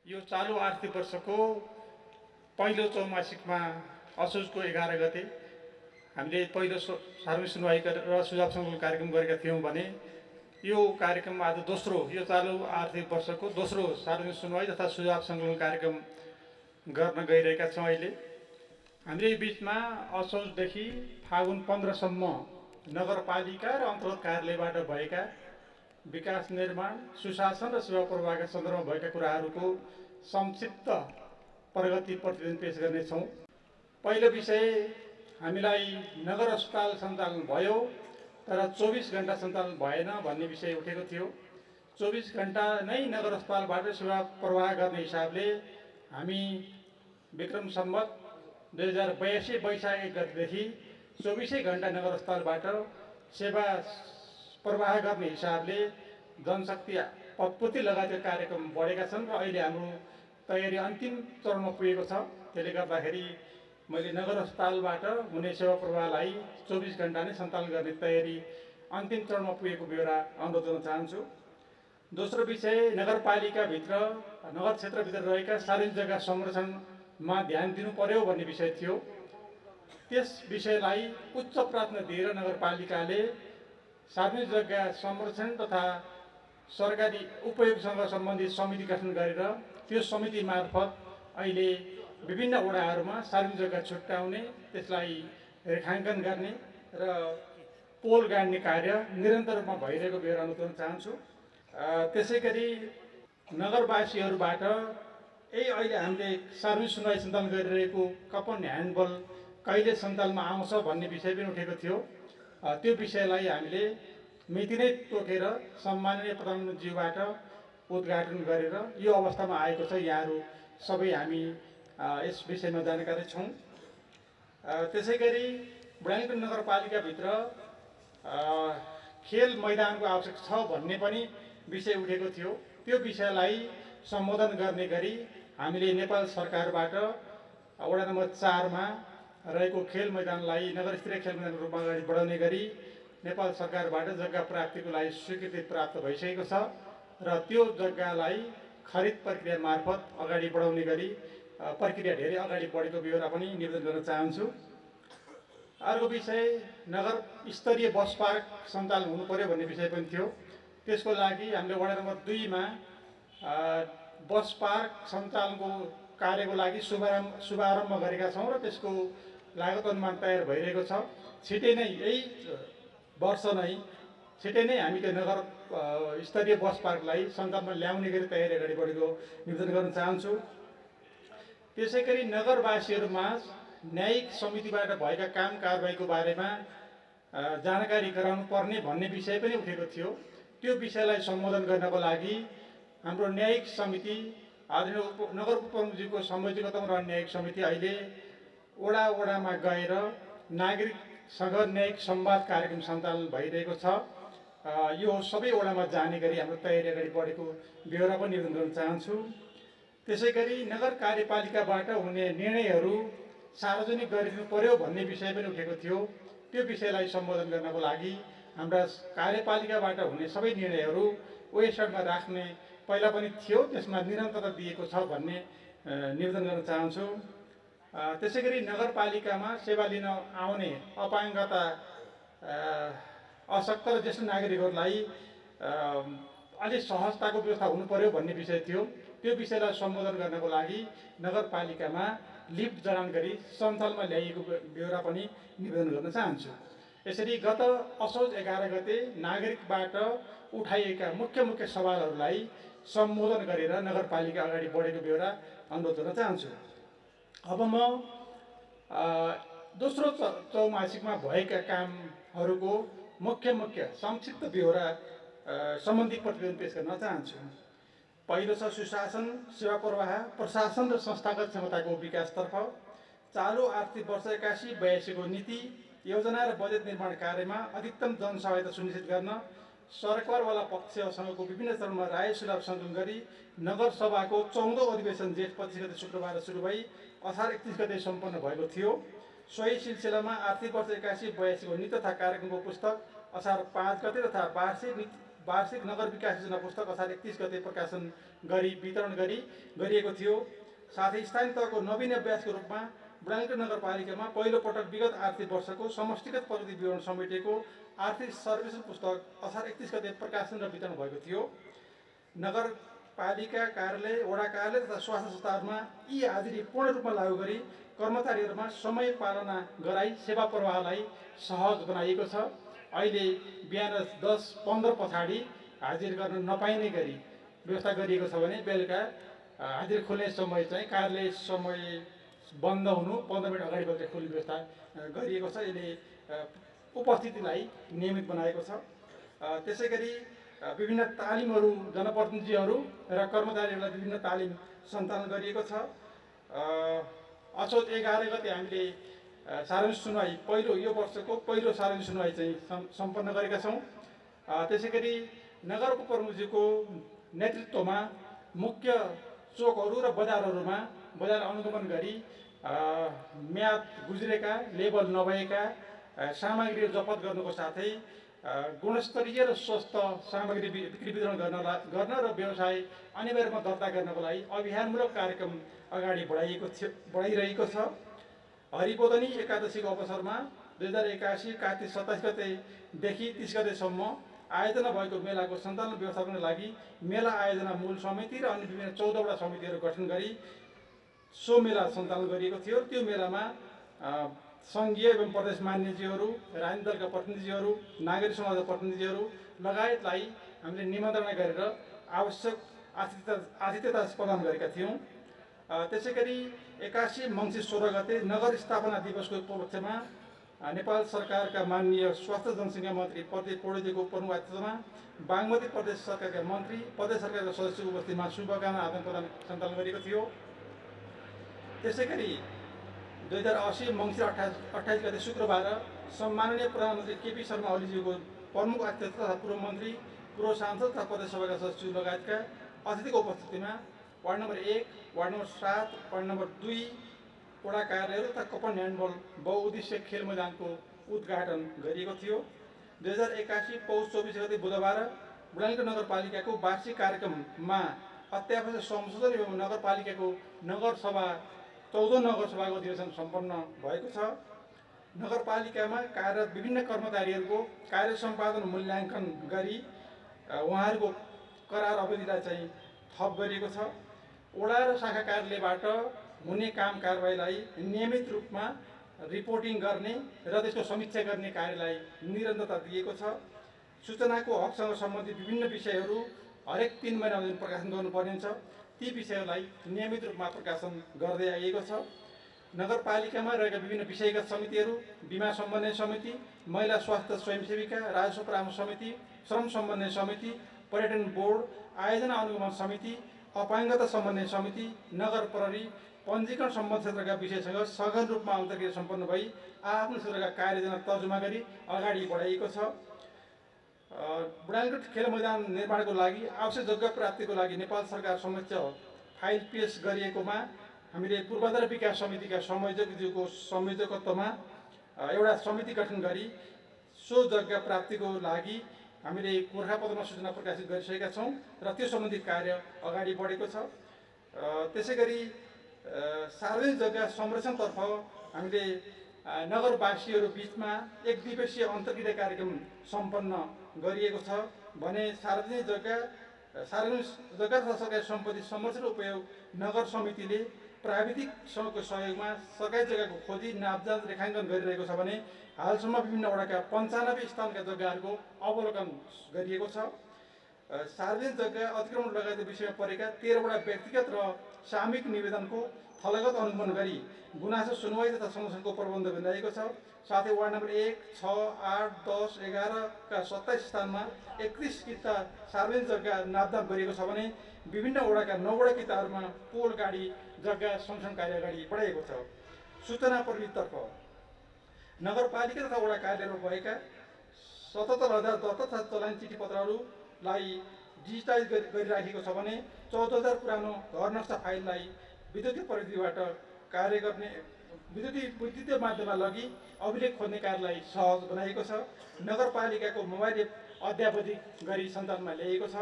यो चालु आर्थिक वर्षको पहिलो चौमासिकमा असोजको 11 गते हामीले पहिलो सार्वजनिक सुनवाई र सुझाव सङ्कलन कार्यक्रम गरेका थियौँ भने यो कार्यक्रम आज दोस्रो, यो चालु आर्थिक वर्षको दोस्रो सार्वजनिक सुनवाई तथा सुझाव सङ्कलन कार्यक्रम गर्न गइरहेका छौँ। अहिले हामीले बिचमा असोजदेखि फागुन 15सम्म नगरपालिका र अन्तर्गत कार्यालयबाट भएका विकास निर्माण, सुशासन र सेवा प्रवाहका सन्दर्भमा भएका कुराहरूको संक्षिप्त प्रगति प्रतिवेदन पेश गर्नेछौँ। पहिलो विषय, हामीलाई नगर अस्पताल सञ्चालन भयो तर 24 घण्टा सञ्चालन भएन भन्ने विषय उठेको थियो। 24 घण्टा नै नगर अस्पतालबाट सेवा प्रवाह गर्ने हिसाबले हामी विक्रम सम्वत 2082 वैशाख 1 गतेदेखि 24 घण्टा नगर अस्पतालबाट सेवा प्रवाह गर्ने हिसाबले जनशक्ति पदपूर्ति लगायतका कार्यक्रम बढेका छन् र अहिले हाम्रो तयारी अन्तिम चरणमा पुगेको छ। त्यसले गर्दाखेरि मैले नगर अस्पतालबाट हुने सेवा प्रवाहलाई 24 घण्टा नै सञ्चालन गर्ने तयारी अन्तिम चरणमा पुगेको बेहोरा अनुरोध गर्न चाहन्छु। दोस्रो विषय, नगरपालिकाभित्र नगर क्षेत्रभित्र रहेका सार्वजनिक जग्गा संरक्षणमा ध्यान दिनु पर्यो भन्ने विषय थियो। त्यस विषयलाई उच्च प्राथमिकता दिएर नगरपालिकाले सार्वजनिक जग्गा संरक्षण तथा सरकारी उपयोगसँग सम्बन्धित समिति गठन गरेर त्यो समिति मार्फत अहिले विभिन्न वडाहरूमा सार्वजनिक जग्गा छुट्याउने, त्यसलाई रेखाङ्कन गर्ने र पोल गाड्ने कार्य निरन्तर रूपमा भइरहेको बेहोरा अनुरोध गर्न चाहन्छु। त्यसै गरी नगरवासीहरूबाट अहिले हामीले सार्वजनिक सुनवाई सञ्चालन गरिरहेको कपन ह्यान्डबल कहिले सञ्चालनमा आउँछ भन्ने विषय पनि उठेको थियो। त्यो विषयलाई हामीले मिति नै तोकेर सम्माननीय प्रधानमन्त्रीज्यूबाट उद्घाटन गरेर यो अवस्थामा आएको छ। यहाँहरू सबै हामी यस विषयमा जानकारी छौँ। त्यसै गरी बुढानीटोल नगरपालिकाभित्र खेल मैदानको आवश्यक छ भन्ने पनि विषय उठेको थियो। त्यो विषयलाई सम्बोधन गर्ने गरी हामीले नेपाल सरकारबाट वडा नम्बर 4मा रहेको खेल मैदानलाई नगरस्तरीय खेल मैदानको रूपमा अगाडि बढाउने गरी नेपाल सरकारबाट जग्गा प्राप्तिको लागि स्वीकृति प्राप्त भइसकेको छ र त्यो जग्गालाई खरिद प्रक्रिया मार्फत अगाडि बढाउने गरी प्रक्रिया धेरै अगाडि बढेको बेहोरा पनि निवेदन गर्न चाहन्छु। अर्को विषय, नगर स्तरीय बस पार्क सञ्चालन हुनु पर्यो भन्ने विषय पनि थियो। त्यसको लागि हामीले वडा नम्बर 2मा बस पार्क सञ्चालनको कार्यको लागि शुभारम्भ गरेका छौँ र त्यसको लागत अनुमान तयार भइरहेको छ। छिटै नै यही वर्ष नै छिटै नै हामी त्यो नगर स्तरीय बस पार्कलाई सञ्चालनमा ल्याउने गरी तयारी अगाडि बढेको निवेदन गर्न चाहन्छु। त्यसै गरी नगरवासीहरूमा न्यायिक समितिबाट भएका काम कारबाहीको बारेमा जानकारी गराउनु पर्ने भन्ने विषय पनि उठेको थियो। त्यो विषयलाई सम्बोधन गर्नको लागि हाम्रो न्यायिक समिति आदरणीय नगर उपप्रमुखज्यूको संयोजकत्वमा रहने न्यायिक समिति अहिले वडामा गएर नागरिकसँग न्यायिक संवाद कार्यक्रम सञ्चालन भइरहेको छ। यो सबै वडामा जाने गरी हाम्रो तयारी अगाडि बढेको बेहोरा पनि निवेदन गर्न चाहन्छु। त्यसै गरी नगर कार्यपालिकाबाट हुने निर्णयहरू सार्वजनिक गरिनु पर्यो भन्ने विषय पनि उठेको थियो। त्यो विषयलाई सम्बोधन गर्नको लागि हाम्रा कार्यपालिकाबाट हुने सबै निर्णयहरू वेबसाइटमा राख्ने पहिला पनि थियो, त्यसमा निरन्तरता दिएको छ भन्ने निवेदन गर्न चाहन्छु। त्यसै गरी नगरपालिकामा सेवा लिन आउने अपाङ्गता अशक्त र ज्येष्ठ नागरिकहरूलाई अलिक सहजताको व्यवस्था हुनु पर्यो भन्ने विषय थियो। त्यो विषयलाई सम्बोधन गर्नको लागि नगरपालिकामा लिफ्ट जडान गरी सञ्चालनमा ल्याइएको बेहोरा पनि निवेदन गर्न चाहन्छु। यसरी गत असोज 11 गते नागरिकबाट उठाइएका मुख्य सवालहरूलाई सम्बोधन गरेर नगरपालिका अगाडि बढेको बेहोरा अनुरोध गर्न चाहन्छु। अब म दोस्रो चौमासिकमा भएका कामहरूको मुख्य संक्षिप्त बेहोरा सम्बन्धी प्रतिवेदन पेश गर्न चाहन्छु। पहिलो छ सुशासन, सेवा प्रवाह, प्रशासन र संस्थागत क्षमताको विकासतर्फ चालु आर्थिक वर्ष 81-82 को नीति, योजना र बजेट निर्माण कार्यमा अधिकतम जनसहायता सुनिश्चित गर्न सरकारवाला पक्षसँगको विभिन्न चरणमा राय सुझाव सङ्कलन गरी नगरसभाको 14औं अधिवेशन जेठ 25 गते शुक्रबार सुरु भई असार 31 गते सम्पन्न भएको थियो। सोही सिलसिलामा आर्थिक वर्ष 81-82 को नीति तथा कार्यक्रमको पुस्तक असार 5 गते तथा वार्षिक वार्षिक नगर विकास योजना पुस्तक असार 31 गते प्रकाशन गरी वितरण गरिएको थियो। साथै स्थानीय तहको नवीन अभ्यासको रूपमा बुढाङ्गटी नगरपालिकामा पहिलो पटक विगत आर्थिक वर्षको समष्टिगत प्रगति विवरण समेटेको आर्थिक सर्वेक्षण पुस्तक असार 31 गते प्रकाशन र वितरण भएको थियो। नगरपालिका कार्यालय, वडा कार्यालय तथा स्वास्थ्य संस्थाहरूमा यी हाजिरी पूर्ण रूपमा लागू गरी कर्मचारीहरूमा समय पालना गराई सेवा प्रवाहलाई सहज बनाइएको छ। अहिले बिहान 10:15 पछाडि हाजिर गर्न नपाइने गरी व्यवस्था गरिएको छ भने बेलुका हाजिर खोल्ने समय चाहिँ कार्यालय समय बन्द हुनु 15 मिनट अगाडिबाट खोल्ने व्यवस्था गरिएको छ। यसले उपस्थितिलाई नियमित बनाएको छ। त्यसै गरी विभिन्न तालिमहरू जनप्रतिनिधिहरू र कर्मचारीहरूलाई विभिन्न तालिम सञ्चालन गरिएको छ। असोज 11 गते हामीले सार्वजनिक सुनवाई यो वर्षको पहिलो सार्वजनिक सुनवाई चाहिँ सम्पन्न गरेका छौँ। त्यसै गरी नगर उपप्रमुखज्यूको नेतृत्वमा मुख्य चोकहरू र बजारहरूमा बजार अनुगमन गरी म्याद गुज्रेका, लेबल नभएका सामग्रीहरू जफत गर्नुको साथै गुणस्तरीय र स्वस्थ सामग्री बिक्री वितरण गर्न र व्यवसाय अनिवार्य रूपमा दर्ता गर्नको लागि अभियानमूलक कार्यक्रम अगाडि बढाइरहेको छ। हरिबोधनी एकादशीको अवसरमा 2081 कार्तिक 27 गतेदेखि 30 गतेसम्म आयोजना भएको मेलाको सञ्चालन व्यवस्थापनको लागि मेला आयोजना मूल समिति र अन्य विभिन्न 14वटा समितिहरू गठन गरी सो मेला सञ्चालन गरिएको थियो। त्यो मेलामा सङ्घीय एवं प्रदेश मान्यज्यूहरू, राजनीतिक दलका प्रतिनिधिहरू, नागरिक समाजका प्रतिनिधिहरू लगायतलाई हामीले निमन्त्रणा गरेर आवश्यक आतिथ्यता प्रदान गरेका थियौँ। त्यसै गरी 81 मङ्सिर 16 गते नगर स्थापना दिवसको उपलक्ष्यमा नेपाल सरकारका माननीय स्वास्थ्य जनसङ्ख्या मन्त्री प्रदीप पौडेलजीको प्रमुख अध्यक्षतामा बागमती प्रदेश सरकारका मन्त्री, प्रदेश सरकारका सदस्यको उपस्थितिमा शुभकामना आदान प्रदान सञ्चालन गरिएको थियो। त्यसै गरी 2080 मङ्सिर 28 गते शुक्रबार सम्माननीय प्रधानमन्त्री केपी शर्मा ओलीज्यूको प्रमुख अध्यक्षता तथा पूर्व मन्त्री, पूर्व सांसद तथा प्रदेश सभाका सदस्य लगायतका अतिथिको उपस्थितिमा ward number 1, ward number 7, ward number 2 वडा कार्यालयहरू तथा कपन ह्यान्डबल बहुउद्देश्य खेल मैदानको उद्घाटन गरिएको थियो। 2081 पौष 24 गते बुधबार बुढाङ्गटी नगरपालिकाको वार्षिक कार्यक्रममा अत्यावश्यक संशोधन एवं नगरपालिकाको नगरसभा 14 नगरसभाको अधिवेशन सम्पन्न भएको छ। नगरपालिकामा कार्यरत विभिन्न कर्मचारीहरूको कार्य सम्पादन मूल्याङ्कन गरी उहाँहरूको करार अवधिलाई चाहिँ थप गरिएको छ। वडा र शाखा कार्यालयबाट हुने काम कारबाहीलाई नियमित रूपमा रिपोर्टिङ गर्ने र त्यसको समीक्षा गर्ने कार्यलाई निरन्तरता दिएको छ। सूचनाको हकसँग सम्बन्धित विभिन्न विषयहरू हरेक 3 महिनामा प्रकाशन गर्नुपर्ने हुन्छ। ती विषयहरूलाई नियमित रूपमा प्रकाशन गर्दै आइएको छ। नगरपालिकामा रहेका विभिन्न विषयगत समितिहरू, बिमा समन्वय समिति, महिला स्वास्थ्य स्वयंसेविका, राजस्व परामर्श समिति, श्रम समन्वय समिति, पर्यटन बोर्ड, आयोजना अनुगमन समिति, अपाङ्गता समन्वय समिति, नगर प्रहरी, पञ्जीकरण सम्बन्ध क्षेत्रका विषयसँग सघन रूपमा अन्तर्क्रिया सम्पन्न भई आफ्नो क्षेत्रका कार्ययोजना तर्जुमा गरी अगाडि बढाइएको छ। बुढाङ्गटी खेल मैदान निर्माणको लागि आवश्यक जग्गा प्राप्तिको लागि नेपाल सरकार समक्ष फाइल पेश गरिएकोमा हामीले पूर्वाधार विकास समितिका संयोजकज्यूको संयोजकत्वमा एउटा समिति गठन गरी सो जग्गा प्राप्तिको लागि हामीले गोरखापत्रमा सूचना प्रकाशित गरिसकेका छौँ र त्यो सम्बन्धी कार्य अगाडि बढेको छ। त्यसै गरी सार्वजनिक जग्गा संरक्षणतर्फ हामीले नगरवासीहरू बिचमा एक दिवसीय अन्तर्क्रिया कार्यक्रम सम्पन्न गरिएको छ भने सार्वजनिक जग्गा तथा सरकारी सम्पत्ति संरक्षण उपयोग नगर समितिले प्राविधिक सङ्घको सहयोगमा सरकारी जग्गाको खोजी, नापजाँच, रेखाङ्कन गरिरहेको छ भने हालसम्म विभिन्न वडाका 95 स्थानका जग्गाहरूको अवलोकन गरिएको छ। सार्वजनिक जग्गा अतिक्रमण लगायत विषयमा परेका 13 वटा व्यक्तिगत र सामूहिक निवेदनको थलगत अनुगमन गरी गुनासो सुनवाई तथा संरक्षणको प्रबन्ध गरिरहेको छ। साथै वार्ड नम्बर 1, 6, 8, 10, 11 का 27 स्थानमा 31 किता सार्वजनिक जग्गा नापजाप गरिएको छ भने विभिन्न वडाका 9 वटा किताहरूमा पोल गाडी जग्गा संरक्षण कार्य अगाडि बढाइएको छ। सूचना प्रविधितर्फ नगरपालिका तथा वडा कार्यालयमा भएका 77,000 दत्ता तथा चलानी चिठी पत्रहरूलाई डिजिटाइज गरिराखेको छ भने 14,000 पुरानो घर नक्सा फाइललाई विद्युतीय प्रविधिबाट कार्य गर्ने विद्युतीय माध्यममा लगी अभिलेख खोज्ने कार्यलाई सहज बनाइएको छ। नगरपालिकाको मोबाइल एप अद्यावधिक गरी सञ्चालनमा ल्याइएको छ।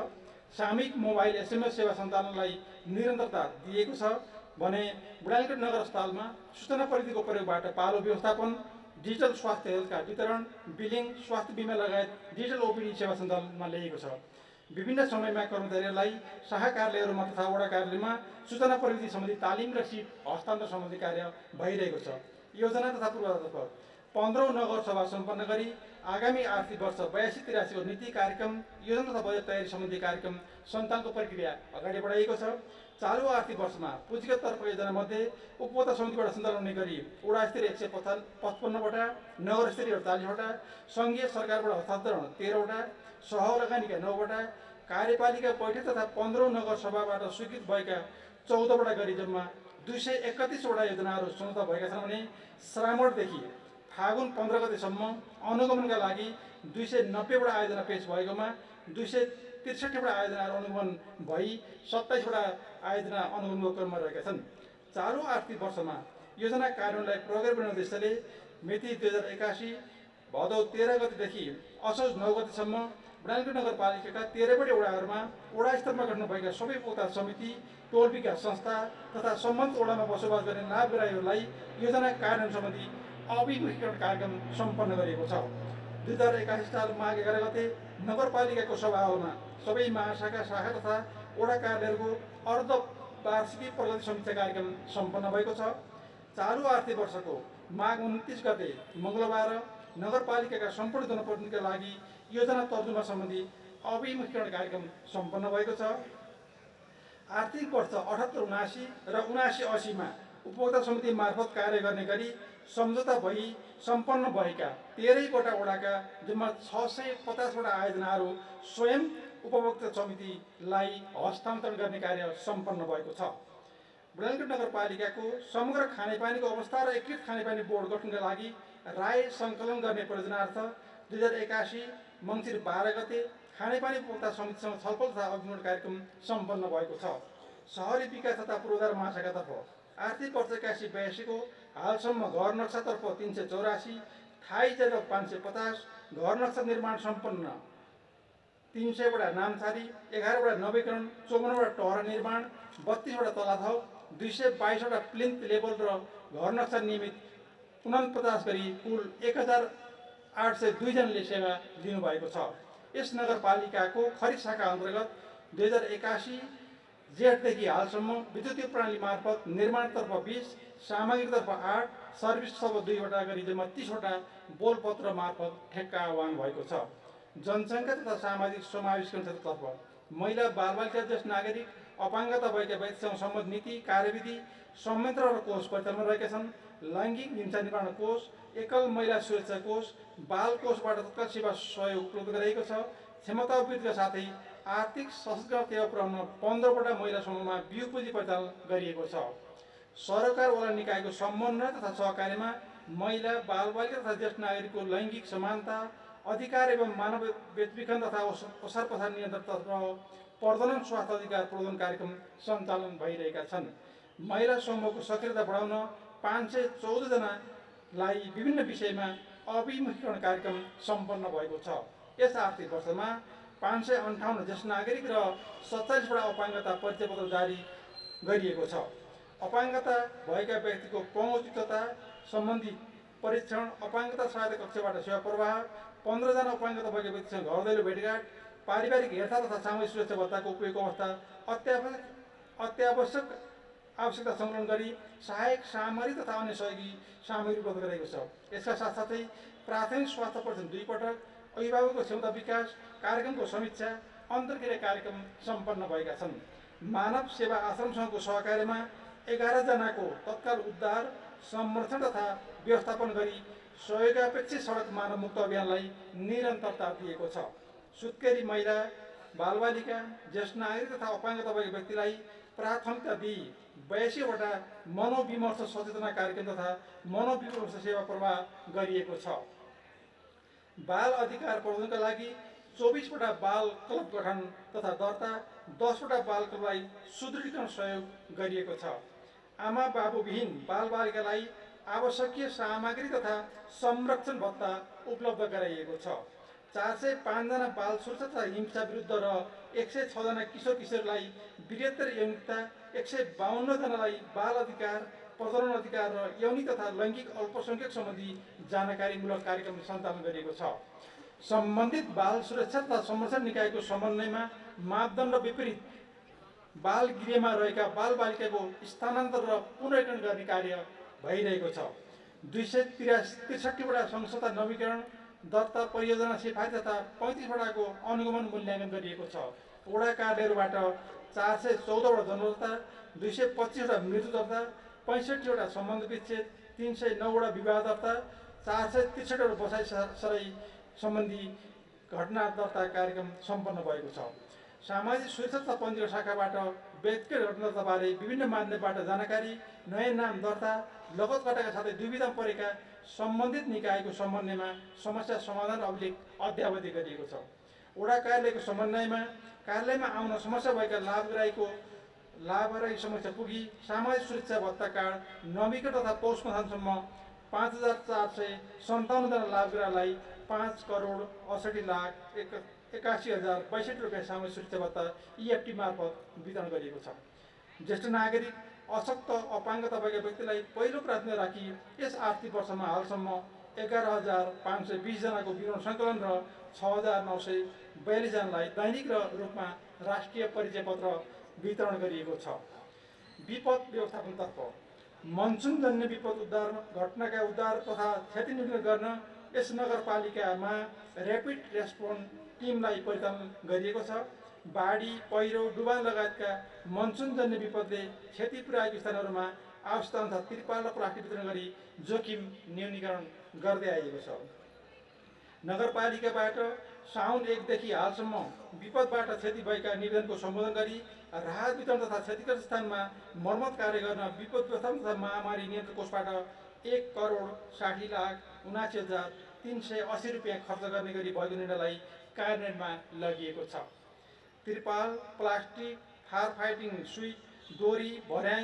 सामूहिक मोबाइल SMS सेवा सञ्चालनलाई निरन्तरता दिएको छ भने बुढानीकोट नगर अस्पतालमा सूचना प्रविधिको प्रयोगबाट पालो व्यवस्थापन, डिजिटल स्वास्थ्य हेल्थ कार्ड वितरण, बिलिङ, स्वास्थ्य बिमा लगायत डिजिटल OPD सेवा सञ्चालनमा ल्याइएको छ। विभिन्न समयमा कर्मचारीहरूलाई शाखा कार्यालयहरूमा तथा वडा कार्यालयमा सूचना प्रविधि सम्बन्धी तालिम र सिप हस्तान्तरण सम्बन्धी कार्य भइरहेको छ। योजना तथा पूर्वाधारतर्फ 15औं नगर सभा सम्पन्न गरी आगामी आर्थिक वर्ष 82-83 को नीति कार्यक्रम, योजना तथा बजेट तयारी सम्बन्धी कार्यक्रम सञ्चालनको प्रक्रिया अगाडि बढाइएको छ। चालु आर्थिक वर्षमा पुँजीगत तर्फ योजना मध्ये उपभोक्ता समितिबाट सञ्चालन हुने गरी वडा स्तरीय 155 वटा, नगर स्तरीय 48 वटा, सङ्घीय सरकारबाट हस्तान्तरण 13 वटा, सहलगानीका 9 वटा, कार्यपालिका बैठक तथा 15औं नगर सभाबाट स्वीकृत भएका 14 वटा गरी जम्मा 231 वटा योजनाहरू सम्झौता भएका छन् भने श्रावणदेखि फागुन 15 गतेसम्म अनुगमनका लागि 290 वटा आयोजना पेश भएकोमा 263 वटा आयोजनाहरू अनुगमन भई 27 वटा आयोजना अनुगमनको क्रममा रहेका छन्। चालु आर्थिक वर्षमा योजना कार्यान्वयनलाई प्रगति बनाउने उद्देश्यले मिति 2081 भदौ 13 गतेदेखि असोज 9 गतेसम्म बुढानीकोट नगरपालिकाका 13वटै वडाहरूमा वडा स्तरमा गठन भएका सबै उपभोक्ता समिति, टोल विकास संस्था तथा सम्बन्धित वडामा बसोबास गर्ने लाभग्राहीहरूलाई योजना कार्यान्वयन सम्बन्धी अभिमुखीकरण कार्यक्रम सम्पन्न गरिएको छ। 2081 साल माघ 11 गते नगरपालिकाको सभा हलमा सबै महाशाखा, शाखा तथा वडा कार्यालयहरूको अर्ध वार्षिकी प्रगति समीक्षा कार्यक्रम सम्पन्न भएको छ। चालु आर्थिक वर्षको माघ 29 गते मङ्गलबार नगरपालिकाका सम्पूर्ण जनप्रतिनिधिका लागि योजना तर्जुमा सम्बन्धी अभिमुखीकरण कार्यक्रम सम्पन्न भएको छ। आर्थिक वर्ष 78-79 र 79-80 मा उपभोक्ता समिति मार्फत कार्य गर्ने गरी सम्झौता भई सम्पन्न भएका 13 वटा वडाका जम्मा 650 वटा आयोजनाहरू स्वयं उपभोक्ता समितिलाई हस्तान्तरण गर्ने कार्य सम्पन्न भएको छ। बुढानीकोट नगरपालिकाको समग्र खानेपानीको अवस्था र एकीकृत खानेपानी बोर्ड गठनका लागि राय सङ्कलन गर्ने परियोजनार्थ 2081 मङ्सिर 12 गते खानेपानी उपभोक्ता समितिसँग छलफल तथा अभिमुखीकरण कार्यक्रम सम्पन्न भएको छ। शहरी विकास तथा पूर्वाधार महाशाखातर्फ आर्थिक वर्ष 81-82 को हालसम्म घर नक्सातर्फ 384, थाई जग्गा 550, घर नक्सा निर्माण सम्पन्न 300 वटा नामसारी, 11 वटा नवीकरण, 54 वटा टहरा निर्माण, 32 वटा तलाथाउ, 222 वटा प्लिन्थ लेभल र घर नक्सा नियमित 49 गरी कुल 1802 जनाले सेवा दिनुभएको छ। यस नगरपालिकाको खरिद शाखा अन्तर्गत 2081 जेठदेखि हालसम्म विद्युतीय प्रणाली मार्फत निर्माणतर्फ 20, सामग्रीतर्फ 8, सर्भिसतर्फ 2 वटा गरी जम्मा 30 वटा बोलपत्र मार्फत ठेक्का आह्वान भएको छ। जनसङ्ख्या तथा सामाजिक समावेशीकरण क्षेत्रतर्फ महिला, बालबालिका, ज्येष्ठ नागरिक, अपाङ्गता भएका व्यक्तिसँग सम्बन्धित नीति, कार्यविधि, संयन्त्र र कोष परिचालनमा रहेका छन्। लैङ्गिक हिंसा निवारण कोष, एकल महिला सुरक्षा कोष, बाल कोषबाट तत्काल सेवा सहयोग उपलब्ध गराइएको छ। क्षमता वृद्धिका साथै आर्थिक सशक्तिकरण सेवा पुर्याउन 15 वटा महिला समूहमा बिउ पुँजी परिचालन गरिएको छ। सरकारवाला निकायको समन्वय तथा सहकार्यमा महिला, बालबालिका तथा ज्येष्ठ नागरिकको लैङ्गिक समानता, अधिकार एवं मानव बेचबिखन तथा ओसार पसार नियन्त्रणतर्फ प्रजनन स्वास्थ्य अधिकार प्रवर्धन कार्यक्रम सञ्चालन भइरहेका छन्। महिला समूहको सक्रियता बढाउन 514 जनालाई विभिन्न विषयमा अभिमुखीकरण कार्यक्रम सम्पन्न भएको छ। यस आर्थिक वर्षमा 558 ज्येष्ठ नागरिक र 27 वटा अपाङ्गता परिचयपत्र जारी गरिएको छ। अपाङ्गता भएका व्यक्तिको पहुँचयुक्तता सम्बन्धी परीक्षण, अपाङ्गता सहायता कक्षबाट सेवा प्रवाह, 15 जना अपाङ्गता भएका व्यक्तिसँग घर दैलो भेटघाट, पारिवारिक हेरचाह तथा सामूहिक सुरक्षा भत्ताको उपयोगको अवस्था अत्यावश्यक आवश्यकता सङ्कलन गरी सहायक सामग्री तथा अन्य सहयोगी सामग्री उपलब्ध गरेको छ। यसका साथसाथै प्राथमिक स्वास्थ्य परीक्षण 2 पटक, अभिभावकको क्षमता विकास कार्यक्रमको समीक्षा, अन्तर्क्रिया कार्यक्रम सम्पन्न भएका छन्। मानव सेवा आश्रमसँगको सहकार्यमा 11 जनाको तत्काल उद्धार, संरक्षण तथा व्यवस्थापन गरी सहयोगापेक्षित सडक मानव मुक्त अभियानलाई निरन्तरता दिएको छ। सुत्केरी महिला, बालबालिका, ज्येष्ठ नागरिक तथा अपाङ्गता भएका व्यक्तिलाई प्राथमिकता दिई 82 वटा मनोविमर्श सचेतना कार्यक्रम तथा मनोविमर्श सेवा प्रवाह गरिएको छ। बाल अधिकार प्रवर्धनका लागि 24 वटा बाल क्लब गठन तथा दर्ता, 10 वटा बाल क्लबलाई सुदृढीकरण सहयोग गरिएको छ। आमा बाबुविहीन बालबालिकालाई आवश्यकीय सामग्री तथा संरक्षण भत्ता उपलब्ध गराइएको छ। 405 जना बाल सुरक्षा तथा हिंसा विरुद्ध र 106 जना किशोर किशोरलाई वीर्योत्तर यौनिकता, 152 जनालाई बाल अधिकार, प्रजनन अधिकार र यौनिक तथा लैङ्गिक अल्पसंख्यक सम्बन्धी जानकारीमूलक कार्यक्रम सञ्चालन गरिएको छ। सम्बन्धित बाल सुरक्षा तथा संरक्षण निकायको समन्वयमा मापदण्ड विपरीत बाल गृहमा रहेका बालबालिकाको स्थानान्तरण र पुनर्गठन गर्ने कार्य भइरहेको छ। 263 वटा संस्था नवीकरण, दर्ता, परियोजना सिफारिस तथा 35 वटाको अनुगमन मूल्याङ्कन गरिएको छ। वडा कार्यालयहरूबाट 414 वटा जनदर्ता, 225 वटा मृत्यु दर्ता, 65 वटा सम्बन्ध विच्छेद, 309 वटा विवाह दर्ता, 463 वटा बसाइ सराई सम्बन्धी घटना दर्ता कार्यक्रम सम्पन्न भएको छ। सामाजिक सुरक्षा तथा पञ्जीकरण शाखाबाट व्यक्तिगत घटनाबारे विभिन्न माध्यमबाट जानकारी, नयाँ नाम दर्ता, लगत घटाएका साथै दुविधा परेका सम्बन्धित निकायको समन्वयमा समस्या समाधान अभिलेख अद्यावधि गरिएको छ। वडा कार्यालयको समन्वयमा कार्यालयमा आउन समस्या भएका लाभग्राही समस्या पुगी सामाजिक सुरक्षा भत्ता कार्ड नवीकरण तथा पौष मथानसम्म 5,457 जना लाभग्राहीलाई 5,68,81,062 रुपियाँ सामाजिक सुरक्षा भत्ता EFT मार्फत वितरण गरिएको छ। ज्येष्ठ नागरिक, अशक्त, अपाङ्गता भएका व्यक्तिलाई पहिलो प्राथमिकता राखी यस आर्थिक वर्षमा हालसम्म 11,520 जनाको विवरण सङ्कलन र 6,942 जनालाई दैनिक रूपमा राष्ट्रिय परिचय पत्र वितरण गरिएको छ। विपद व्यवस्थापनतर्फ मनसुनजन्य विपद उद्धार घटनाका उद्धार तथा क्षति न्यूनीकरण गर्न यस नगरपालिकामा ऱ्यापिड रेस्पोन्स टिमलाई परिचालन गरिएको छ। बाढी, पहिरो, डुबान लगायतका मनसुनजन्य विपदले क्षति पुर्याएको स्थानहरूमा आवश्यकताअनुसार तिरपाल र प्लास्टिक वितरण गरी जोखिम न्यूनीकरण गर्दै आइएको छ। नगरपालिकाबाट साउन 1 देखि हालसम्म विपदबाट क्षति भएका निवेदनको सम्बोधन गरी राहत वितरण तथा क्षतिग्रस्त स्थानमा मर्मत कार्य गर्न विपद व्यवस्थापन तथा महामारी नियन्त्रण कोषबाट 1,60,79,380 रुपियाँ खर्च गर्ने गरी भएको निर्णयलाई कार्यान्वयनमा लगिएको छ। तिरपाल, प्लास्टिक, फायर फाइटिङ सुई, डोरी, भर्याङ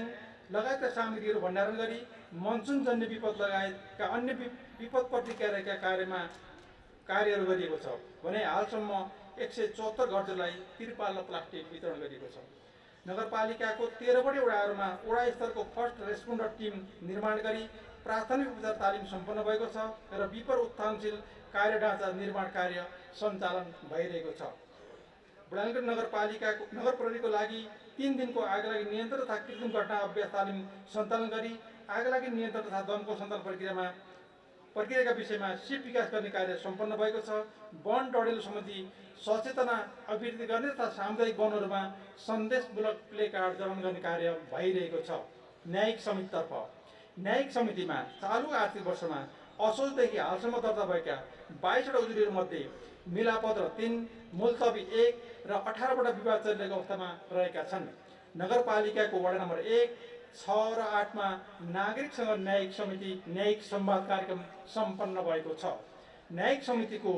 लगायतका सामग्रीहरू भण्डारण गरी मनसुनजन्य विपद लगायतका अन्य विपद प्रतिक्रियाका कार्यहरू गरिएको छ भने हालसम्म 174 घरहरूलाई तिरपाल र प्लास्टिक वितरण गरिएको छ। नगरपालिकाको 13 वटै वडाहरूमा वडा स्तरको फर्स्ट रेस्पोन्डर टिम निर्माण गरी प्राथमिक उपचार तालिम सम्पन्न भएको छ र विपद उत्थानशील कार्य ढाँचा निर्माण कार्य सञ्चालन भइरहेको छ। बुढानीगढ नगर प्रहरीको लागि 3 दिनको आगलागी नियन्त्रण तथा कृत्रिम घटना अभ्यास तालिम सञ्चालन गरी आगलागी नियन्त्रण तथा दमकल सञ्चालन प्रक्रियाका विषयमा सिप विकास गर्ने कार्य सम्पन्न भएको छ। वन डढेलो सम्बन्धी सचेतना अभिवृद्धि गर्ने तथा सामुदायिक वनहरूमा सन्देशमूलक प्ले कार्ड जडान गर्ने कार्य भइरहेको छ। न्यायिक समितितर्फ न्यायिक समितिमा चालु आर्थिक वर्षमा असोजदेखि हालसम्म दर्ता भएका 22 वटा उजुरीहरूमध्ये मिलापत्र 3, मुलतवी 1 र 18 वटा विवाद चलिरहेको अवस्थामा रहेका छन्। नगरपालिकाको वडा नम्बर 1, 6 र 8 मा नागरिकसँग न्यायिक समिति न्यायिक संवाद कार्यक्रम सम्पन्न भएको छ। न्यायिक समितिको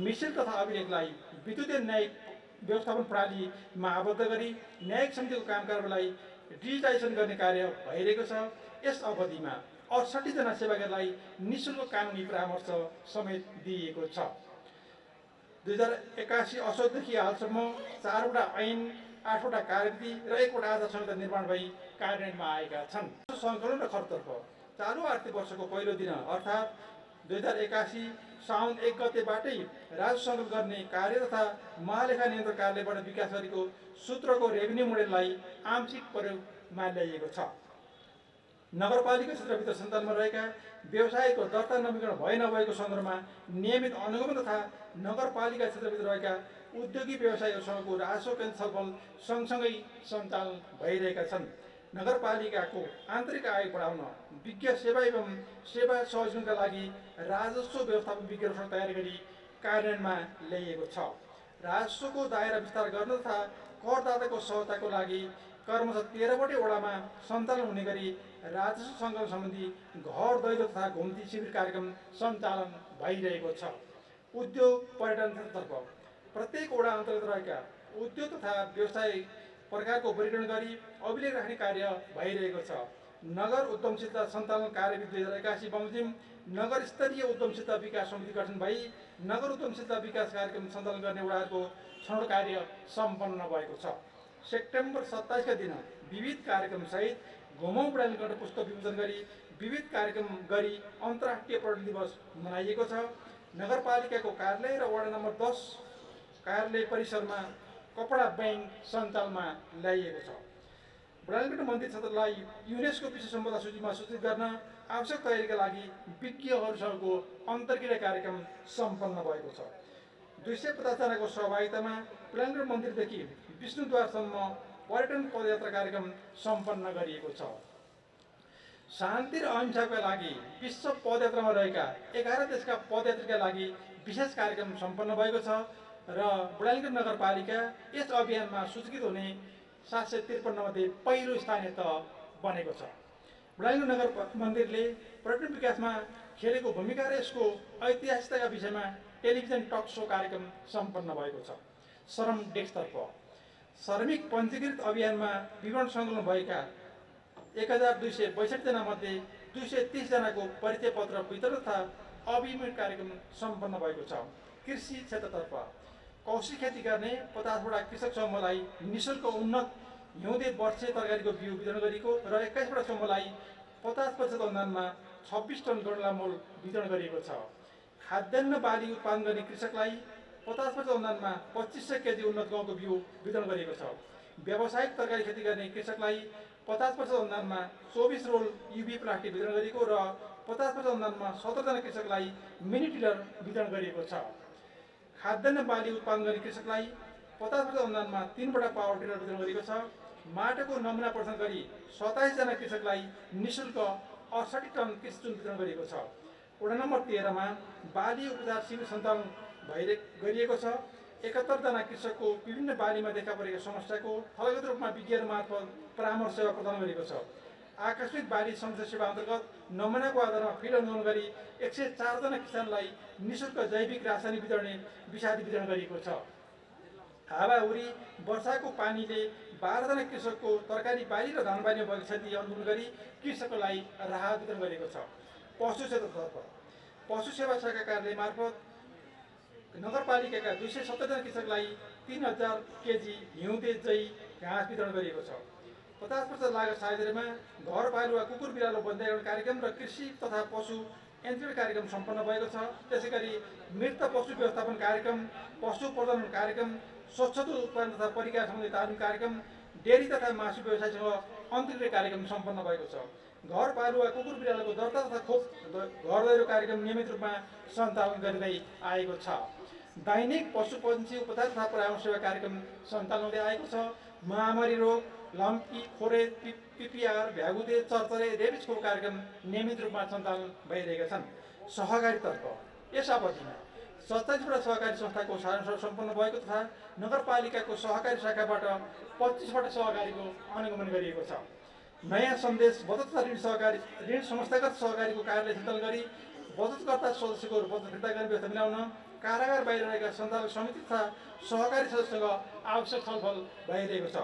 मिसिल तथा अभिलेखलाई विद्युतीय न्यायिक व्यवस्थापन प्रणालीमा आबद्ध गरी न्यायिक समितिको कामकाजलाई डिजिटाइजेसन गर्ने कार्य भइरहेको छ। यस अवधिमा 68 जना सेवाग्राहीलाई निःशुल्क कानुनी परामर्श समेत दिइएको छ। 2081 असोजदेखि हालसम्म 4 वटा ऐन, 8 वटा कार्यविधि र 1 वटा आचार संहिता निर्माण भई कार्यान्वयनमा आएका छन्। सङ्कलन र खर्चतर्फ चालु आर्थिक वर्षको पहिलो दिन अर्थात् 2081 साउन 1 गतेबाटै राजस्व सङ्कलन गर्ने कार्य तथा महालेखा नियन्त्रण कार्यालयबाट विकास गरेको सूत्रको रेभिन्यू मोडेललाई आंशिक प्रयोगमा ल्याइएको छ। नगरपालिका क्षेत्रभित्र सञ्चालनमा रहेका व्यवसायको दर्ता नवीकरण भए नभएको सन्दर्भमा नियमित अनुगमन तथा नगरपालिका क्षेत्रभित्र रहेका उद्योगी व्यवसायीहरूसँगको राजस्व केन्द्र छलफल सँगसँगै सञ्चालन भइरहेका छन्। नगरपालिकाको आन्तरिक आय बढाउन विज्ञ सेवा एवं सेवा सहयोगका लागि राजस्व व्यवस्थापन विज्ञहरूसँग तयारी गरी कार्यान्वयनमा ल्याइएको छ। राजस्वको दायरा विस्तार गर्न तथा करदाताको सहजताको लागि कर्मश 13 वटै वडामा सञ्चालन हुने गरी राजस्व सङ्कलन सम्बन्धी घर दैलो तथा घुम्ती शिविर कार्यक्रम सञ्चालन भइरहेको छ। उद्योग पर्यटन क्षेत्रतर्फ प्रत्येक वडा अन्तर्गत रहेका उद्योग तथा व्यवसाय प्रकारको वर्गीकरण गरी अभिलेख राख्ने कार्य भइरहेको छ। नगर उद्यमशीलता सञ्चालन कार्यविधि 2081 बमोजिम नगर स्तरीय उद्यमशीलता विकास समिति गठन भई नगर उद्यमशीलता विकास कार्यक्रम सञ्चालन गर्ने वडाहरूको छनौट कार्य सम्पन्न भएको छ। सेप्टेम्बर 27 का दिन विविध कार्यक्रमसहित घुमौँ बुढानीगढ पुस्तक विमोचन गरी विविध कार्यक्रम गरी अन्तर्राष्ट्रिय पर्यटन दिवस मनाइएको छ। नगरपालिकाको कार्यालय र वडा नम्बर 10 कार्यालय परिसरमा कपडा बैंक सञ्चालनमा ल्याइएको छ। बुढानीगढ मन्दिर क्षेत्रलाई युनेस्को विश्व सम्पदा सूचीमा सूचित गर्न आवश्यक तयारीका लागि विज्ञहरूसँगको अन्तर्क्रिया कार्यक्रम सम्पन्न भएको छ। 250 जनाको सहभागितामा बुढानीगढ मन्दिरदेखि विष्णुद्वारसम्म पर्यटन पदयात्रा कार्यक्रम सम्पन्न गरिएको छ। शान्ति र अहिंसाका लागि विश्व पदयात्रामा रहेका 11 देशका पदयात्रीका लागि विशेष कार्यक्रम सम्पन्न भएको छ र बुढानीगढ नगरपालिका यस अभियानमा सूचीकृत हुने 753 मध्ये पहिलो स्थानीय तह बनेको छ। बुढानीगढ नगर मन्दिरले पर्यटन विकासमा खेलेको भूमिका र यसको ऐतिहासिकताका विषयमा टेलिभिजन टक सो कार्यक्रम सम्पन्न भएको छ। श्रम डेस्कतर्फ श्रमिक पञ्जीकृत अभियानमा विवरण सङ्कलन भएका 1262 जना मध्ये 230 जनाको परिचय पत्र वितरण तथा अभिमुख कार्यक्रम सम्पन्न भएको छ। कृषि क्षेत्रतर्फ कौशल खेती गर्ने 50 वटा कृषक समूहलाई निःशुल्क उन्नत हिउँदे वर्षे तरकारीको बिउ वितरण गरिएको र 21 वटा समूहलाई 50% अनुदानमा 26 टन गडला मोल वितरण गरिएको छ। खाद्यान्न बाली उत्पादन गर्ने कृषकलाई 50% अनुदानमा 2500 केजी उन्नत गहुँको बिउ वितरण गरिएको छ। व्यावसायिक तरकारी खेती गर्ने कृषकलाई 50% अनुदानमा 24 रोल युभी प्लास्टिक वितरण गरिएको र 50% अनुदानमा 17 जना कृषकलाई मिनी टिलर वितरण गरिएको छ। खाद्यान्न बाली उत्पादन गर्ने कृषकलाई 50% अनुदानमा 3 वटा पावर टिलर वितरण गरिएको छ। माटोको नमुना परीक्षण गरी 27 जना कृषकलाई निःशुल्क 68 टन कृषि चुन वितरण गरिएको छ। वडा नम्बर 13 मा बाली उपचार शिविर सञ्चालन गरिएको छ। 71 जना कृषकको विभिन्न बालीमा देखा परेका समस्याको फलगत रूपमा विज्ञहरू मार्फत परामर्श सेवा प्रदान गरिएको छ। आकस्मिक बाली समस्या सेवा अन्तर्गत नमुनाको आधारमा फिल्ड अनुगमन गरी 104 जना किसानलाई निःशुल्क जैविक रासायनिक विषादी वितरण गरिएको छ। हावाहुरी वर्षाको पानीले 12 जना कृषकको तरकारी बाली र धान बालीमा भएको क्षति अनुकूल गरी कृषकलाई राहत वितरण गरिएको छ। पशु क्षेत्रतर्फ पशु सेवा शाखा कार्यालय मार्फत नगरपालिकाका 270 जना कृषकलाई 3000 केजी हिउँदे जई घाँस वितरण गरिएको छ। 50% लागत साझेदारीमा घरपालुवा कुकुर बिरालो बन्ध्याकरण कार्यक्रम र कृषि तथा पशु एन्ट्री कार्यक्रम सम्पन्न भएको छ। त्यसैगरी मृत पशु व्यवस्थापन कार्यक्रम, पशु प्रजनन कार्यक्रम, स्वच्छ दूध उत्पादन तथा परिकार सम्बन्धी तालिम कार्यक्रम, डेरी तथा मासु व्यवसायसँग अन्तर्क्रिया कार्यक्रम सम्पन्न भएको छ। घरपालुवा कुकुर बिरालोको दर्ता तथा खोप घर दैलो कार्यक्रम नियमित रूपमा सञ्चालन गरिँदै आएको छ। दैनिक पशुपक्षी उपचार तथा परामर्श सेवा कार्यक्रम सञ्चालन हुँदै आएको छ। महामारी रोग, लम्की, खोरे, पिपिआर, भ्यागुते, चरचरे, रेबिस खोप कार्यक्रम नियमित रूपमा सञ्चालन भइरहेका छन्। सहकारीतर्फ यस अवधिमा 27 वटा सहकारी संस्थाको सारांश सम्पन्न भएको तथा नगरपालिकाको सहकारी शाखाबाट 25 वटा सहकारीको अनुगमन गरिएको छ। नयाँ सन्देश बचत तथा ऋण संस्थागत सहकारीको कार्यालय सञ्चालन गरी बचतकर्ता सदस्यको बचत फिर्ता गर्ने व्यवस्था मिलाउन कारागार बाहिर रहेका सञ्चालक समिति तथा सहकारी सदस्यसँग आवश्यक छलफल भइरहेको छ।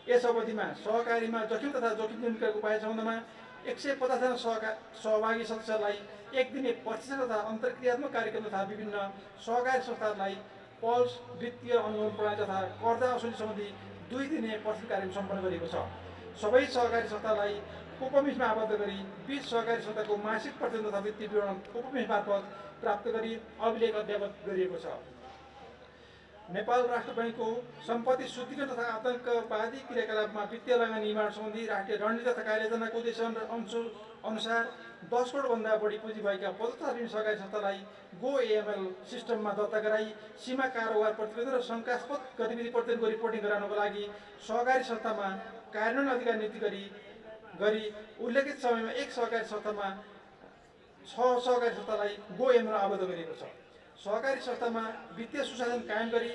यस अवधिमा सहकारीमा जोखिम तथा जोखिम न्यूनीकरणको उपाय सम्बन्धमा 150 जना सहभागी सदस्यलाई 1 दिने प्रशिक्षण तथा अन्तर्क्रियात्मक कार्यक्रम तथा विभिन्न सहकारी संस्थाहरूलाई पल्स वित्तीय अनुगमन प्रणाली तथा कर्जा असुली सम्बन्धी 2 दिने प्रशिक्षण कार्यक्रम सम्पन्न गरिएको छ। सबै सहकारी संस्थालाई उपमिसमा आबद्ध गरी 20 सहकारी संस्थाको मासिक प्रतिवेदन तथा वित्तीय विवरण उपमिस मार्फत प्राप्त गरी अभिलेख अध्यापन गरिएको छ। नेपाल राष्ट्र बैंकको सम्पत्ति शुद्धिकरण तथा आतंकवादी क्रियाकलापमा वित्तीय लगानी निर्माण सम्बन्धी राष्ट्रिय रणनीति तथा कार्ययोजनाको उद्देश्य अनुसार 10 करोडभन्दा बढी पुँजी भएका बचत तथा ऋण सहकारी संस्थालाई गो एएमएल सिस्टममा दर्ता गराई सीमा कारोबार प्रतिवेदन र शङ्कास्पद गतिविधि प्रतिवेदनको रिपोर्टिङ गराउनको लागि सहकारी संस्थामा कार्यान्वयन अधिकार नियुक्ति गरी उल्लेखित समयमा 1 सहकारी संस्थामा 6 सहकारी संस्थालाई गो एएमएल आबद्ध गरिएको छ। सहकारी संस्थामा वित्तीय सुशासन कायम गरी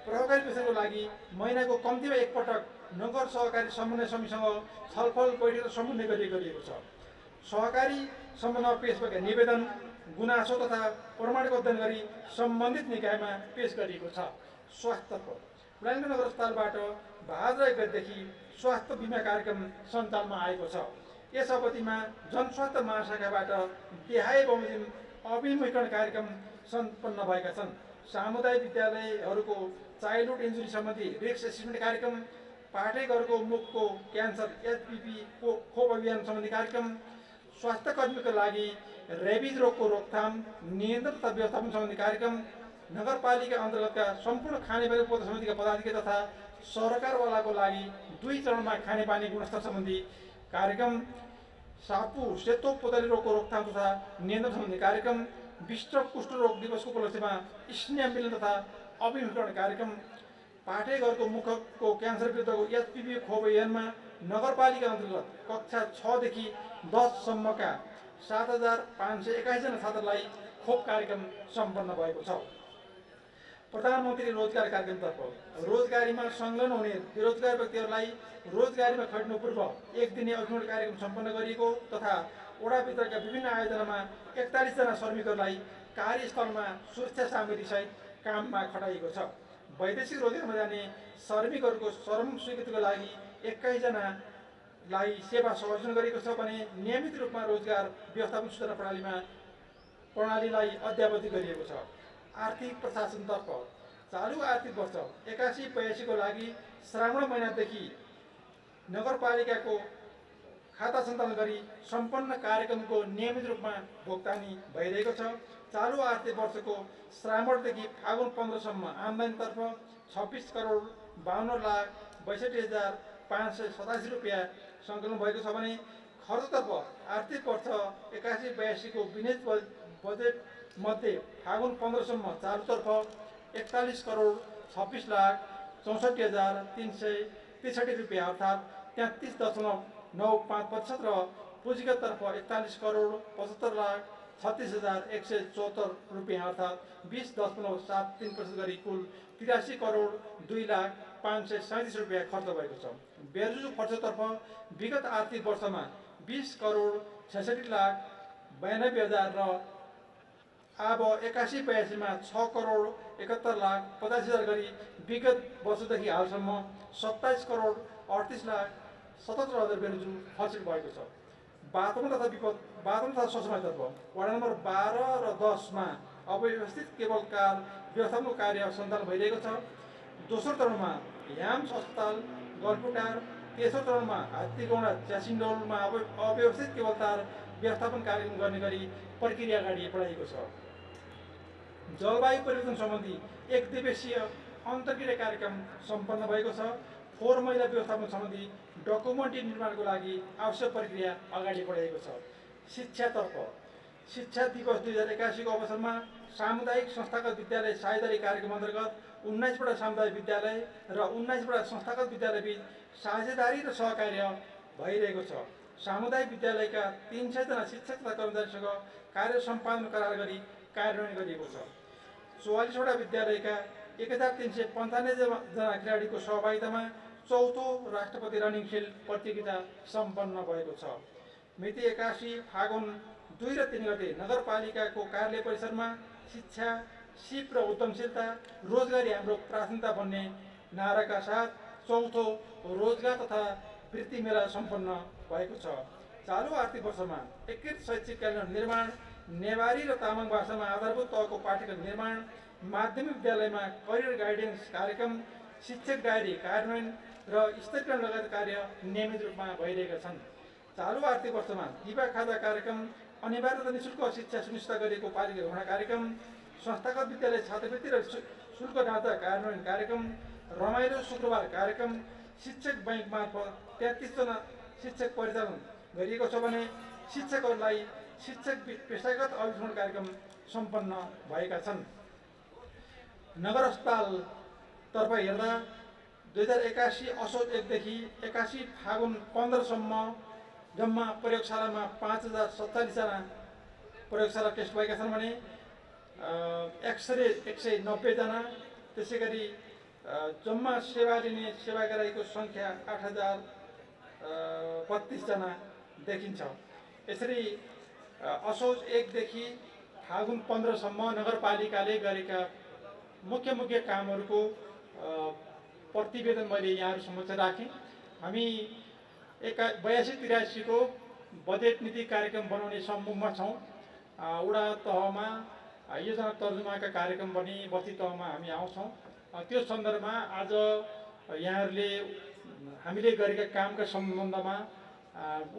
प्रभावकारी विषयको लागि महिनाको कम्तीमा 1 पटक नगर सहकारी समन्वय समितिसँग छलफल बैठक र समन्वय गरिएको छ। सहकारी सम्बन्धमा पेश भएका निवेदन, गुनासो तथा प्रमाणको अध्ययन गरी सम्बन्धित निकायमा पेश गरिएको छ। स्वास्थ्यतर्फ बुढानीगढ नगर अस्पतालबाट भाद्र 1 गतेदेखि स्वास्थ्य बिमा कार्यक्रम सञ्चालनमा आएको छ। यस अवधिमा जनस्वास्थ्य महाशाखाबाट देहाय बमोजिम अभिमुखीकरण कार्यक्रम सम्पन्न भएका छन्। सामुदायिक विद्यालयहरूको चाइल्डहुड इन्जुरी सम्बन्धी रिस्क एसेसमेन्ट कार्यक्रम, पाठकहरूको मुखको क्यान्सर एचपिभी खोप अभियान सम्बन्धी कार्यक्रम, स्वास्थ्य कर्मीको लागि रेबिज रोगको रोकथाम, नियन्त्रण तथा व्यवस्थापन सम्बन्धी कार्यक्रम, नगरपालिका अन्तर्गतका सम्पूर्ण खानेपानी उपभोक्ता समितिका पदाधिकारी तथा सरकारवालाको लागि 2 चरणमा खानेपानी गुणस्तर सम्बन्धी कार्यक्रम, सापु सेतो पोतली रोगको रोकथाम तथा नियन्त्रण सम्बन्धी कार्यक्रम, विश्व कुष्ठ रोग दिवसको उपलक्ष्यमा स्नेह मिलन तथा अभिमुखीकरण कार्यक्रम, पाठकहरूको मुखको क्यान्सर विरुद्धको एचपिभी खोप अभियानमा नगरपालिका अन्तर्गत कक्षा 6 देखि 10 सम्मका 7,521 जना छात्रलाई खोप कार्यक्रम सम्पन्न भएको छ। प्रधानमन्त्री रोजगार कार्यक्रमतर्फ रोजगारीमा संलग्न हुने बेरोजगार व्यक्तिहरूलाई रोजगारीमा खट्नु पूर्व 1 दिने अभिमुखीकरण कार्यक्रम सम्पन्न गरिएको तथा वडाभित्रका विभिन्न आयोजनामा 41 जना श्रमिकहरूलाई कार्यस्थलमा सुरक्षा सामग्रीसहित काममा खटाइएको छ। वैदेशिक रोजगारमा जाने श्रमिकहरूको श्रम स्वीकृतिको लागि 21 जनालाई सेवा संयोजन गरेको छ भने नियमित रूपमा रोजगार व्यवस्थापन सूचना प्रणालीलाई अद्यावधि गरिएको छ। आर्थिक प्रशासनतर्फ चालु आर्थिक वर्ष 81-82 को लागि श्रावण महिनादेखि नगरपालिकाको खाता सञ्चालन गरी सम्पन्न कार्यक्रमको नियमित रूपमा भुक्तानी भइरहेको छ। चालु आर्थिक वर्षको श्रावणदेखि फागुन 15 सम्म आम्दानीतर्फ 26 करोड 52 लाख 62,587 रुपियाँ सङ्कलन भएको छ भने खर्चतर्फ आर्थिक वर्ष 81-82 को विनियोजित बजेट मध्ये फागुन 15 सम्म चालुतर्फ 41 करोड 26 लाख 64,363 रुपियाँ अर्थात् 33.95% र पुँजीगततर्फ 41 करोड 75 लाख 36,174 रुपियाँ अर्थात् 20.73% गरी कुल 83 करोड 2 लाख 537 रुपियाँ खर्च भएको छ। बेरोजु खर्चतर्फ विगत आर्थिक वर्षमा 20 करोड 66 लाख 92,000 र अब 81-82 मा 6 करोड 71 लाख 85,000 गरी विगत वर्षदेखि हालसम्म 27 करोड 38 लाख 77,000 बेरोजु खर्च भएको छ। वातावरण तथा स्वच्छतातर्फ वडा नम्बर 12 र 10 मा अव्यवस्थित केबल कार व्यवस्थापनको कार्य सञ्चालन भइरहेको छ। दोस्रो चरणमा ह्याम्स अस्पताल गलपुटार, तेस्रो चरणमा हात्तीगौडा च्यासिन्डोलमा अव्यवस्थित केबल तार व्यवस्थापन कार्यक्रम गर्ने गरी प्रक्रिया अगाडि बढाइएको छ। जलवायु परिवर्तन सम्बन्धी 1 दिवसीय अन्तर्क्रिया कार्यक्रम सम्पन्न भएको छ। फोहोर मैला व्यवस्थापन सम्बन्धी डकुमेन्ट निर्माणको लागि आवश्यक प्रक्रिया अगाडि बढाइएको छ। शिक्षातर्फ शिक्षा दिवस 2081 को अवसरमा सामुदायिक संस्थागत विद्यालय साझेदारी कार्यक्रम अन्तर्गत 19 वटा सामुदायिक विद्यालय र 19 वटा संस्थागत विद्यालय बीच साझेदारी र सहकार्य भइरहेको छ। सामुदायिक विद्यालयका 300 जना शिक्षक तथा कर्मचारीसँग कार्य सम्पादन करार गरी कार्यान्वयन गरिएको छ। 44 वटा विद्यालयका 1395 जना खेलाडीको सहभागितामा चौथो राष्ट्रपति रनिङ फिल्ड प्रतियोगिता सम्पन्न भएको छ। मिति 81 फागुन 2 र 3 गते नगरपालिकाको कार्यालय परिसरमा शिक्षा, सिप र उद्यमशीलता, रोजगारी हाम्रो प्राथमिकता भन्ने नाराका साथ चौथो रोजगार तथा वृत्ति मेला सम्पन्न भएको छ। चालु आर्थिक वर्षमा एकीकृत शैक्षिक क्यालेन्डर निर्माण, नेवारी र तामाङ भाषामा आधारभूत तहको पाठ्यक्रम निर्माण, माध्यमिक विद्यालयमा करियर गाइडेन्स कार्यक्रम, शिक्षक डायरी कार्यान्वयन र स्तरीकरण लगायत कार्य नियमित रूपमा भइरहेका छन्। चालु आर्थिक वर्षमा दिवा खाजा कार्यक्रम, अनिवार्य तथा निःशुल्क शिक्षा सुनिश्चित गरिएको पालिका घोषणा कार्यक्रम, संस्थागत विद्यालय छात्रवृत्ति र शुल्क ढाँचा कार्यान्वयन कार्यक्रम, रमाइलो शुक्रबार कार्यक्रम, शिक्षक बैंक मार्फत 33 जना शिक्षक परिचालन गरिएको छ भने शिक्षकहरूलाई शिक्षक पेशागत अभिसरण कार्यक्रम सम्पन्न भएका छन्। नगर अस्पतालतर्फ हेर्दा 2081 असोज 1 देखि 81 फागुन 15 सम्म जम्मा प्रयोगशालामा 5,047 जना प्रयोगशाला टेस्ट भएका छन् भने एक्सरे 190 जना, त्यसै गरी जम्मा सेवा लिने सेवाग्राहीको सङ्ख्या 8,032 जना देखिन्छ। यसरी असोज 1 देखि फागुन 15 सम्म नगरपालिकाले गरेका मुख्य कामहरूको प्रतिवेदन मैले यहाँहरू समक्ष राखेँ। हामी 82-83 को बजेट नीति कार्यक्रम बनाउने सम्मुखमा छौँ। वडा तहमा योजना तर्जुमाका कार्यक्रम पनि बस्ती तहमा हामी आउँछौँ। त्यो सन्दर्भमा आज यहाँहरूले हामीले गरेका कामका सम्बन्धमा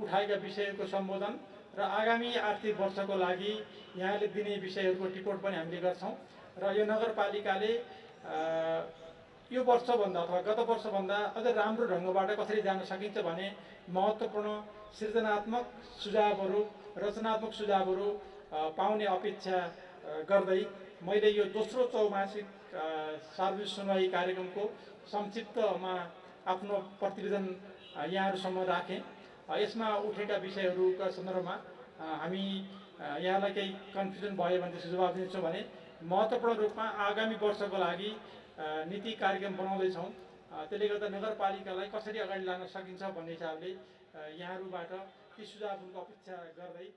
उठाएका विषयहरूको सम्बोधन र आगामी आर्थिक वर्षको लागि यहाँले दिने विषयहरूको टिपोट पनि हामीले गर्छौँ। र यो नगरपालिकाले यो वर्षभन्दा अथवा गत वर्षभन्दा अझ राम्रो ढङ्गबाट कसरी जान सकिन्छ भने महत्त्वपूर्ण सृजनात्मक सुझावहरू, रचनात्मक सुझावहरू पाउने अपेक्षा गर्दै मैले यो दोस्रो चौमासिक सार्वजनिक सुनवाई कार्यक्रमको संक्षिप्तमा आफ्नो प्रतिवेदन यहाँहरूसम्म राखेँ। यसमा उठेका विषयहरूका सन्दर्भमा हामी यहाँलाई केही कन्फ्युजन भयो भने त्यसको जवाब दिन्छौँ भने महत्त्वपूर्ण रूपमा आगामी वर्षको लागि नीति कार्यक्रम बनाउँदैछौँ। त्यसले गर्दा नगरपालिकालाई कसरी अगाडि लान सकिन्छ भन्ने हिसाबले यहाँहरूबाट ती सुझावहरूको अपेक्षा गर्दै